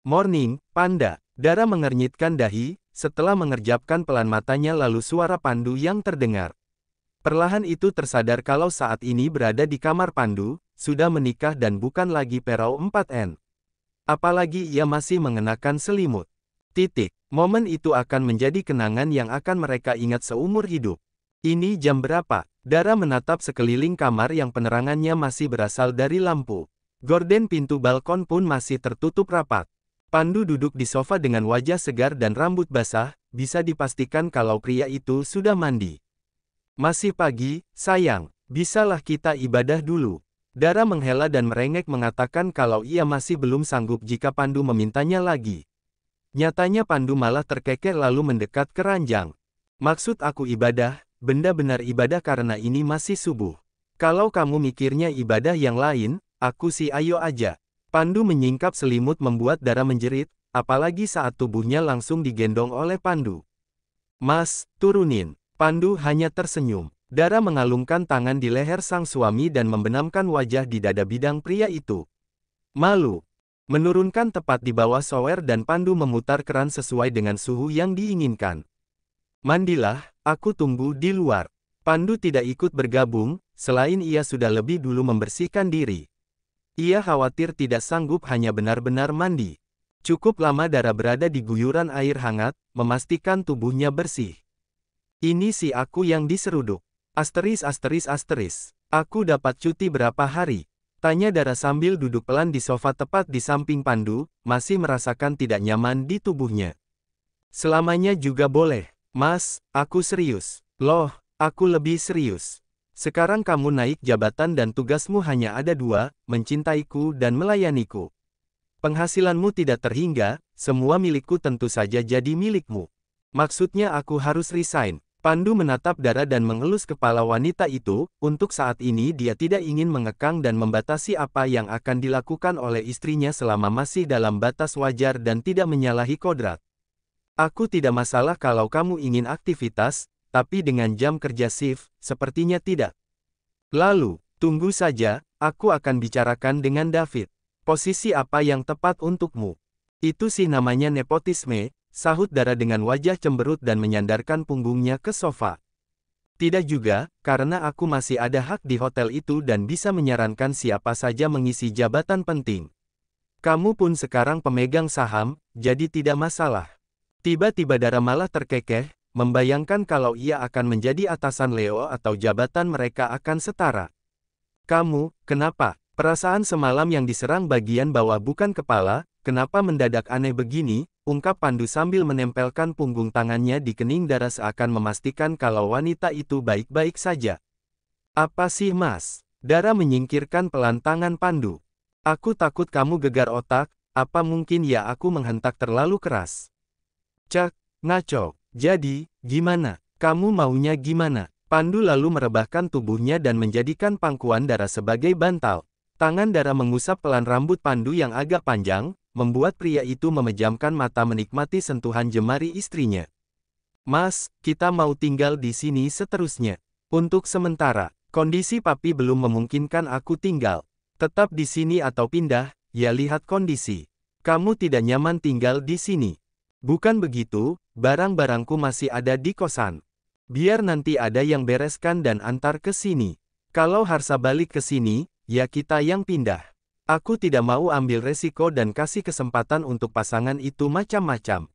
Morning, Panda. Dara mengernyitkan dahi, setelah mengerjapkan pelan matanya lalu suara Pandu yang terdengar. Perlahan itu tersadar kalau saat ini berada di kamar Pandu, sudah menikah dan bukan lagi Perau 4N. Apalagi ia masih mengenakan selimut. Momen itu akan menjadi kenangan yang akan mereka ingat seumur hidup. Ini jam berapa? Dara menatap sekeliling kamar yang penerangannya masih berasal dari lampu. Gorden pintu balkon pun masih tertutup rapat. Pandu duduk di sofa dengan wajah segar dan rambut basah, bisa dipastikan kalau pria itu sudah mandi. Masih pagi, sayang, bisalah kita ibadah dulu. Dara menghela dan merengek mengatakan kalau ia masih belum sanggup jika Pandu memintanya lagi. Nyatanya Pandu malah terkekeh lalu mendekat ke ranjang. Maksud aku ibadah, benar-benar ibadah karena ini masih subuh. Kalau kamu mikirnya ibadah yang lain, aku sih ayo aja. Pandu menyingkap selimut membuat Dara menjerit, apalagi saat tubuhnya langsung digendong oleh Pandu. Mas, turunin. Pandu hanya tersenyum. Dara mengalungkan tangan di leher sang suami dan membenamkan wajah di dada bidang pria itu. Malu. Menurunkan tepat di bawah shower dan Pandu memutar keran sesuai dengan suhu yang diinginkan. Mandilah, aku tunggu di luar. Pandu tidak ikut bergabung, selain ia sudah lebih dulu membersihkan diri. Ia khawatir tidak sanggup hanya benar-benar mandi. Cukup lama Dara berada di guyuran air hangat, memastikan tubuhnya bersih. Ini si aku yang diseruduk. Aku dapat cuti berapa hari? Tanya Dara sambil duduk pelan di sofa tepat di samping Pandu, masih merasakan tidak nyaman di tubuhnya. Selamanya juga boleh. Mas, aku serius. Loh, aku lebih serius. Sekarang kamu naik jabatan dan tugasmu hanya ada dua, mencintaiku dan melayaniku. Penghasilanmu tidak terhingga, semua milikku tentu saja jadi milikmu. Maksudnya aku harus resign. Pandu menatap Dara dan mengelus kepala wanita itu, untuk saat ini dia tidak ingin mengekang dan membatasi apa yang akan dilakukan oleh istrinya selama masih dalam batas wajar dan tidak menyalahi kodrat. Aku tidak masalah kalau kamu ingin aktivitas, tapi dengan jam kerja shift, sepertinya tidak. Lalu, tunggu saja, aku akan bicarakan dengan David. Posisi apa yang tepat untukmu? Itu sih namanya nepotisme, sahut Dara dengan wajah cemberut dan menyandarkan punggungnya ke sofa. Tidak juga, karena aku masih ada hak di hotel itu dan bisa menyarankan siapa saja mengisi jabatan penting. Kamu pun sekarang pemegang saham, jadi tidak masalah. Tiba-tiba Dara malah terkekeh, membayangkan kalau ia akan menjadi atasan Leo atau jabatan mereka akan setara. Kamu, kenapa? Perasaan semalam yang diserang bagian bawah bukan kepala, kenapa mendadak aneh begini? Ungkap Pandu sambil menempelkan punggung tangannya di kening Dara seakan memastikan kalau wanita itu baik-baik saja. Apa sih mas? Dara menyingkirkan pelan tangan Pandu. Aku takut kamu gegar otak, apa mungkin ya aku menghentak terlalu keras? Cak, ngaco. Jadi, gimana? Kamu maunya gimana? Pandu lalu merebahkan tubuhnya dan menjadikan pangkuan Dara sebagai bantal. Tangan Dara mengusap pelan rambut Pandu yang agak panjang, membuat pria itu memejamkan mata menikmati sentuhan jemari istrinya. Mas, kita mau tinggal di sini seterusnya. Untuk sementara, kondisi papi belum memungkinkan aku tinggal. Tetap di sini atau pindah, ya lihat kondisi. Kamu tidak nyaman tinggal di sini. Bukan begitu, barang-barangku masih ada di kosan. Biar nanti ada yang bereskan dan antar ke sini. Kalau Harsa balik ke sini, ya kita yang pindah. Aku tidak mau ambil resiko dan kasih kesempatan untuk pasangan itu macam-macam.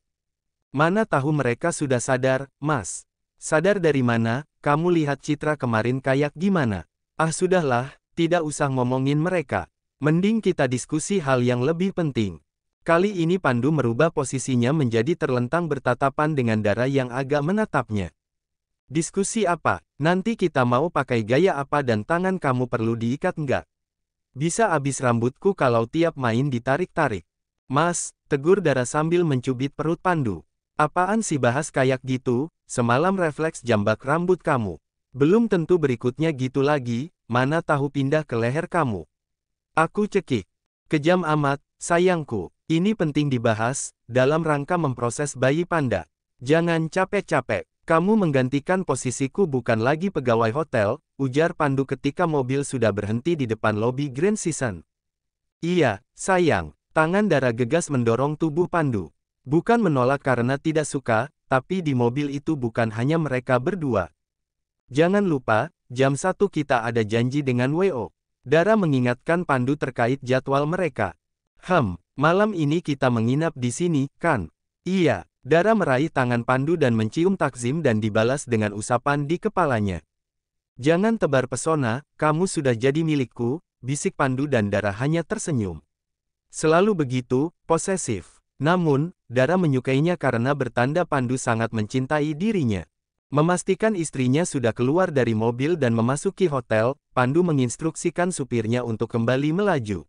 Mana tahu mereka sudah sadar, mas. Sadar dari mana? Kamu lihat Citra kemarin kayak gimana? Ah sudahlah, tidak usah ngomongin mereka. Mending kita diskusi hal yang lebih penting. Kali ini Pandu merubah posisinya menjadi terlentang bertatapan dengan Dara yang agak menatapnya. Diskusi apa? Nanti kita mau pakai gaya apa dan tangan kamu perlu diikat enggak? Bisa abis rambutku kalau tiap main ditarik-tarik. Mas, tegur Dara sambil mencubit perut Pandu. Apaan sih bahas kayak gitu? Semalam refleks jambak rambut kamu. Belum tentu berikutnya gitu lagi, mana tahu pindah ke leher kamu. Aku cekik. Kejam amat, sayangku. Ini penting dibahas, dalam rangka memproses bayi Panda. Jangan capek-capek. Kamu menggantikan posisiku bukan lagi pegawai hotel, ujar Pandu ketika mobil sudah berhenti di depan lobi Grand Season. Iya, sayang, Tangan Dara gegas mendorong tubuh Pandu. Bukan menolak karena tidak suka, tapi di mobil itu bukan hanya mereka berdua. Jangan lupa, jam 1 kita ada janji dengan WO. Dara mengingatkan Pandu terkait jadwal mereka. Malam ini kita menginap di sini, kan? Iya. Dara meraih tangan Pandu dan mencium takzim dan dibalas dengan usapan di kepalanya. Jangan tebar pesona, kamu sudah jadi milikku, bisik Pandu dan Dara hanya tersenyum. Selalu begitu, posesif. Namun, Dara menyukainya karena bertanda Pandu sangat mencintai dirinya. Memastikan istrinya sudah keluar dari mobil dan memasuki hotel, Pandu menginstruksikan supirnya untuk kembali melaju.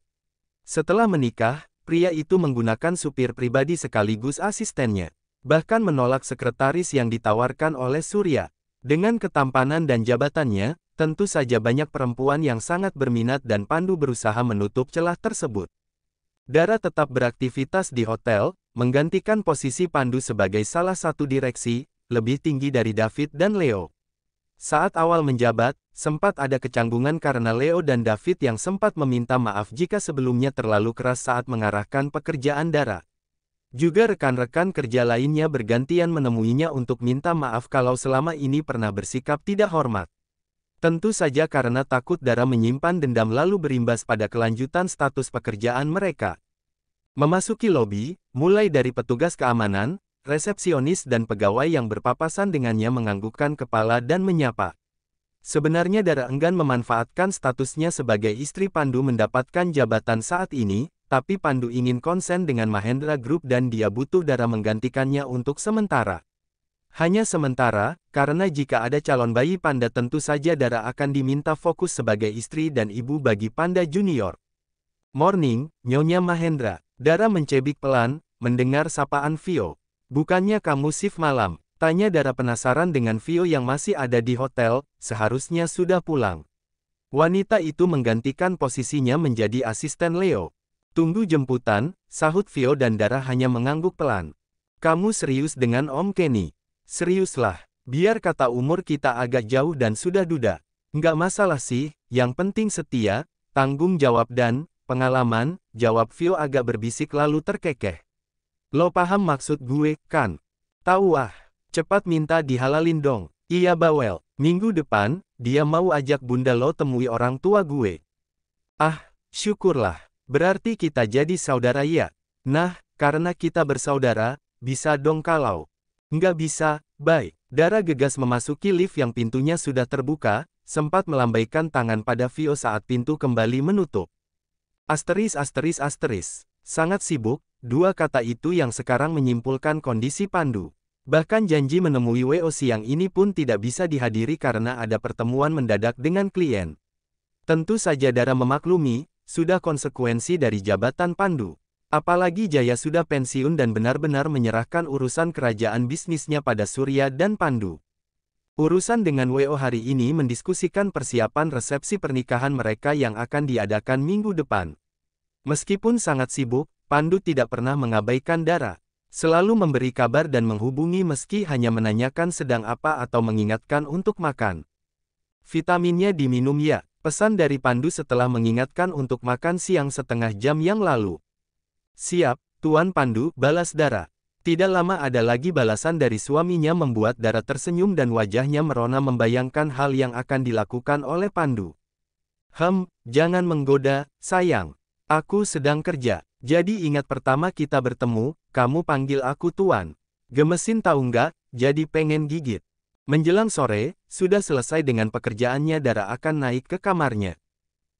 Setelah menikah, pria itu menggunakan supir pribadi sekaligus asistennya. Bahkan menolak sekretaris yang ditawarkan oleh Surya. Dengan ketampanan dan jabatannya, tentu saja banyak perempuan yang sangat berminat dan Pandu berusaha menutup celah tersebut. Dara tetap beraktivitas di hotel, menggantikan posisi Pandu sebagai salah satu direksi, lebih tinggi dari David dan Leo. Saat awal menjabat, sempat ada kecanggungan karena Leo dan David yang sempat meminta maaf jika sebelumnya terlalu keras saat mengarahkan pekerjaan Dara. Juga rekan-rekan kerja lainnya bergantian menemuinya untuk minta maaf kalau selama ini pernah bersikap tidak hormat. Tentu saja karena takut Dara menyimpan dendam lalu berimbas pada kelanjutan status pekerjaan mereka. Memasuki lobi, mulai dari petugas keamanan, resepsionis dan pegawai yang berpapasan dengannya menganggukkan kepala dan menyapa. Sebenarnya Dara enggan memanfaatkan statusnya sebagai istri Pandu mendapatkan jabatan saat ini, tapi Pandu ingin konsen dengan Mahendra Group dan dia butuh Dara menggantikannya untuk sementara. Hanya sementara, karena jika ada calon bayi Panda tentu saja Dara akan diminta fokus sebagai istri dan ibu bagi Panda Junior. Morning, Nyonya Mahendra. Dara mencebik pelan, mendengar sapaan Vio. Bukannya kamu shift malam? Tanya Dara penasaran dengan Vio yang masih ada di hotel, seharusnya sudah pulang. Wanita itu menggantikan posisinya menjadi asisten Leo. Tunggu jemputan, sahut Vio dan Dara hanya mengangguk pelan. Kamu serius dengan Om Kenny? Seriuslah, biar kata umur kita agak jauh dan sudah duda. Nggak masalah sih, yang penting setia, tanggung jawab dan pengalaman, jawab Vio agak berbisik lalu terkekeh. Lo paham maksud gue, kan? Tahu ah, cepat minta dihalalin dong. Iya bawel, minggu depan, dia mau ajak bunda lo temui orang tua gue. Ah, syukurlah. Berarti kita jadi saudara ya? Nah, karena kita bersaudara, bisa dong kalau. Nggak bisa, baik. Dara gegas memasuki lift yang pintunya sudah terbuka, sempat melambaikan tangan pada Vio saat pintu kembali menutup. Asteris. Sangat sibuk, dua kata itu yang sekarang menyimpulkan kondisi Pandu. Bahkan janji menemui WO siang ini pun tidak bisa dihadiri karena ada pertemuan mendadak dengan klien. Tentu saja Dara memaklumi, sudah konsekuensi dari jabatan Pandu. Apalagi Jaya sudah pensiun dan benar-benar menyerahkan urusan kerajaan bisnisnya pada Surya dan Pandu. Urusan dengan WO hari ini mendiskusikan persiapan resepsi pernikahan mereka yang akan diadakan minggu depan. Meskipun sangat sibuk, Pandu tidak pernah mengabaikan Dara. Selalu memberi kabar dan menghubungi meski hanya menanyakan sedang apa atau mengingatkan untuk makan. Vitaminnya diminum ya. Pesan dari Pandu setelah mengingatkan untuk makan siang setengah jam yang lalu. Siap, Tuan Pandu, balas Dara. Tidak lama ada lagi balasan dari suaminya membuat Dara tersenyum dan wajahnya merona membayangkan hal yang akan dilakukan oleh Pandu. Jangan menggoda, sayang. Aku sedang kerja. Jadi ingat pertama kita bertemu, kamu panggil aku Tuan. Gemesin tahu nggak, jadi pengen gigit. Menjelang sore, sudah selesai dengan pekerjaannya Dara akan naik ke kamarnya.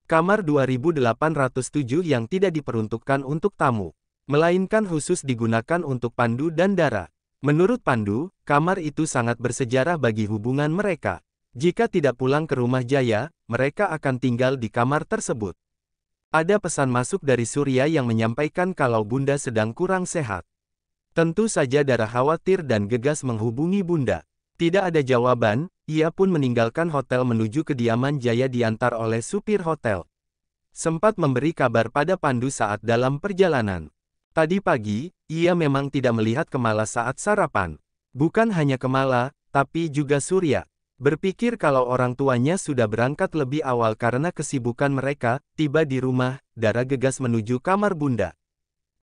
Kamar 2807 yang tidak diperuntukkan untuk tamu, melainkan khusus digunakan untuk Pandu dan Dara. Menurut Pandu, kamar itu sangat bersejarah bagi hubungan mereka. Jika tidak pulang ke rumah Jaya, mereka akan tinggal di kamar tersebut. Ada pesan masuk dari Surya yang menyampaikan kalau Bunda sedang kurang sehat. Tentu saja Dara khawatir dan gegas menghubungi Bunda. Tidak ada jawaban, ia pun meninggalkan hotel menuju kediaman Jaya diantar oleh supir hotel. Sempat memberi kabar pada Pandu saat dalam perjalanan. Tadi pagi, ia memang tidak melihat Kemala saat sarapan. Bukan hanya Kemala, tapi juga Surya. Berpikir kalau orang tuanya sudah berangkat lebih awal karena kesibukan mereka, tiba di rumah, Dara gegas menuju kamar Bunda.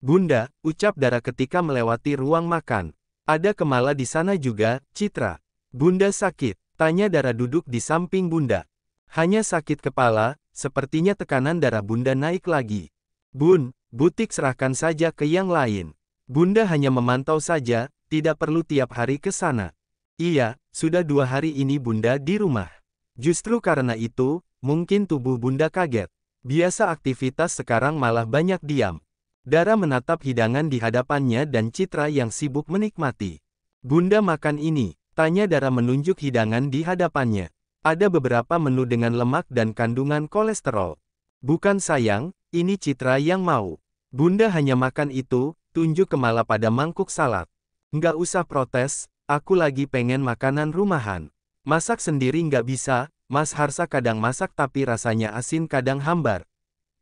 Bunda, ucap Dara ketika melewati ruang makan. Ada Kemala di sana juga, Citra. Bunda sakit, tanya Dara duduk di samping Bunda. Hanya sakit kepala, sepertinya tekanan darah Bunda naik lagi. Bun, butik serahkan saja ke yang lain. Bunda hanya memantau saja, tidak perlu tiap hari ke sana. Iya, sudah 2 hari ini Bunda di rumah. Justru karena itu, mungkin tubuh Bunda kaget. Biasa aktivitas sekarang malah banyak diam. Dara menatap hidangan di hadapannya dan Citra yang sibuk menikmati. Bunda makan ini, tanya Dara menunjuk hidangan di hadapannya. Ada beberapa menu dengan lemak dan kandungan kolesterol. Bukan sayang, ini Citra yang mau. Bunda hanya makan itu, tunjuk Kemala pada mangkuk salad. Nggak usah protes, aku lagi pengen makanan rumahan. Masak sendiri nggak bisa, Mas Harsa kadang masak tapi rasanya asin kadang hambar.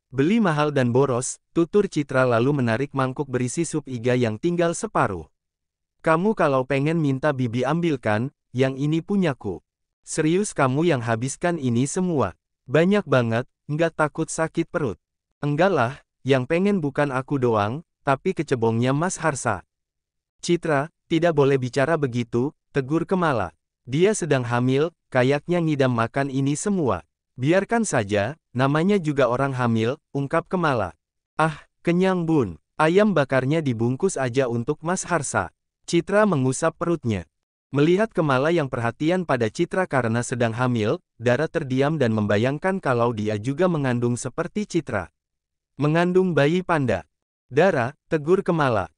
Beli mahal dan boros, tutur Citra lalu menarik mangkuk berisi sup iga yang tinggal separuh. Kamu kalau pengen minta bibi ambilkan, yang ini punyaku. Serius kamu yang habiskan ini semua? Banyak banget, nggak takut sakit perut? Enggak lah, yang pengen bukan aku doang, tapi kecebongnya Mas Harsa. Citra, tidak boleh bicara begitu, tegur Kemala. Dia sedang hamil, kayaknya ngidam makan ini semua. Biarkan saja, namanya juga orang hamil, ungkap Kemala. Ah, kenyang Bun, ayam bakarnya dibungkus aja untuk Mas Harsa. Citra mengusap perutnya. Melihat Kemala yang perhatian pada Citra karena sedang hamil, Dara terdiam dan membayangkan kalau dia juga mengandung seperti Citra. Mengandung bayi panda. Dara, tegur Kemala.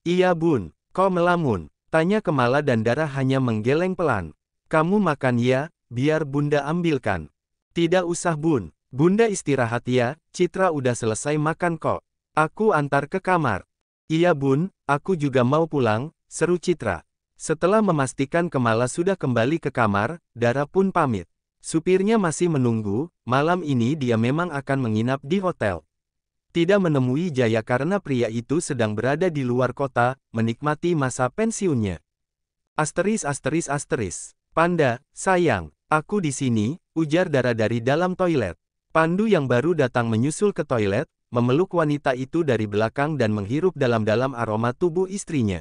Iya Bun, kok melamun? Tanya Kemala dan Dara hanya menggeleng pelan. Kamu makan ya, biar Bunda ambilkan. Tidak usah Bun, Bunda istirahat ya, Citra udah selesai makan kok. Aku antar ke kamar. Iya Bun, aku juga mau pulang, seru Citra. Setelah memastikan Kemala sudah kembali ke kamar, Dara pun pamit. Supirnya masih menunggu, malam ini dia memang akan menginap di hotel. Tidak menemui Jaya karena pria itu sedang berada di luar kota, menikmati masa pensiunnya. Panda, sayang, aku di sini, ujar Dara dari dalam toilet. Pandu yang baru datang menyusul ke toilet, memeluk wanita itu dari belakang dan menghirup dalam-dalam aroma tubuh istrinya.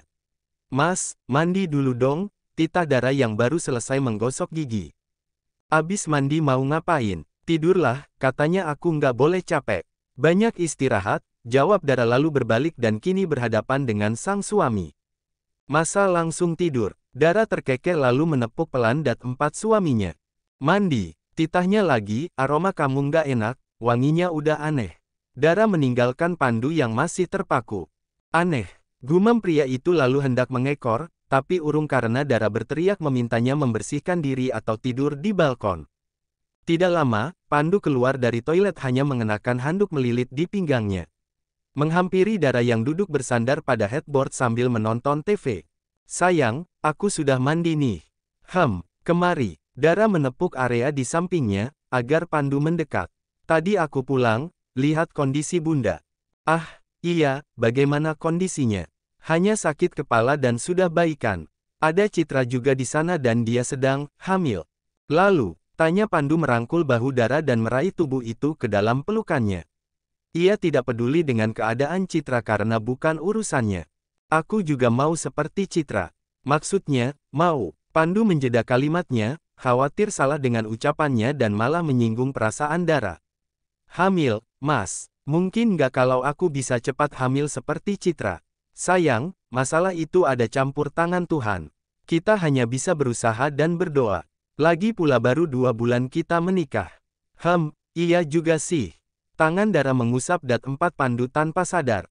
Mas, mandi dulu dong, titah Dara yang baru selesai menggosok gigi. Abis mandi mau ngapain? Tidurlah, katanya aku nggak boleh capek. Banyak istirahat, jawab Dara lalu berbalik dan kini berhadapan dengan sang suami. Masa langsung tidur? Dara terkekeh lalu menepuk pelan dat 4 suaminya. Mandi, titahnya lagi, aroma kamu nggak enak, wanginya udah aneh. Dara meninggalkan Pandu yang masih terpaku. Aneh, gumam pria itu lalu hendak mengekor, tapi urung karena Dara berteriak memintanya membersihkan diri atau tidur di balkon. Tidak lama, Pandu keluar dari toilet hanya mengenakan handuk melilit di pinggangnya. Menghampiri Dara yang duduk bersandar pada headboard sambil menonton TV. Sayang, aku sudah mandi nih. Kemari. Dara menepuk area di sampingnya, agar Pandu mendekat. Tadi aku pulang, lihat kondisi Bunda. Ah, iya, bagaimana kondisinya? Hanya sakit kepala dan sudah baikan. Ada Citra juga di sana dan dia sedang hamil. Lalu, tanya Pandu merangkul bahu Dara dan meraih tubuh itu ke dalam pelukannya. Ia tidak peduli dengan keadaan Citra karena bukan urusannya. Aku juga mau seperti Citra. Maksudnya, mau. Pandu menjeda kalimatnya, khawatir salah dengan ucapannya dan malah menyinggung perasaan Dara. Hamil, Mas. Mungkin nggak kalau aku bisa cepat hamil seperti Citra. Sayang, masalah itu ada campur tangan Tuhan. Kita hanya bisa berusaha dan berdoa. Lagi pula baru 2 bulan kita menikah. Iya juga sih. Tangan Dara mengusap dat 4 Pandu tanpa sadar.